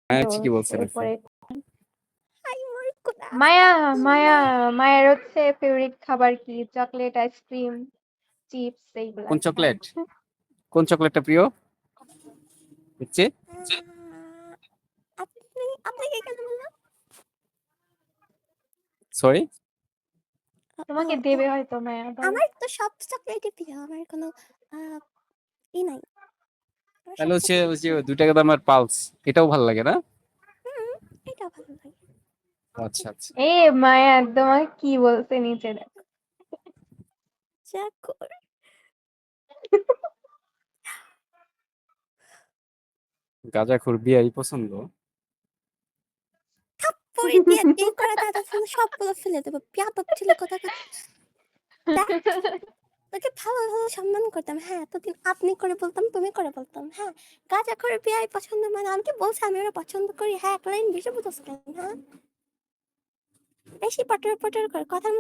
মায়া তো ঠিকই বলছে নাকি? এরপরে হাই মোর কোনা মায়ের হচ্ছে ফেভারিট খাবার কি? চকলেট, আইসক্রিম, চিপস এইগুলা কোন আর কি। চকলেট? কোন চকলেটটা প্রিয় হচ্ছে? আপনি আপনাকে কেন বললাম? সরি, তোমাকে দেবে হয়তো মায়া। দাও। আমার তো সব চকলেটই প্রিয়, আমার কোনো ই নাই। আমার তাহলে সব হচ্ছে chocolate ওই যে প্রিয়। 2 টাকা দামের পালস, এটাও ভালো লাগে না? এটাও ভালো লাগে। আচ্ছা আচ্ছা। এই মায়া তোমাকে কি বলছে নিচে দেখো। চাকর গাঁজাখোর বিয়াই পছন্দ। থাপ্পড় দিয়ে যে করা দাদা ফোন সবগুলো ফেলে দেবো, বিয়াদব ছিল কথা। তোকে ভালো ভালো সম্মান করতাম, হ্যাঁ এতদিন আপনি করে বলতাম, তুমি করে বলতাম, হ্যাঁ গাঁজা করে বিয়াই পছন্দ, মানে আমি কি বলছি আমি ওরা পছন্দ করি? হ্যাঁ এক লাইন বেশি বুঝতে, হ্যাঁ বেশি পটর পটর করে কথার মধ্যে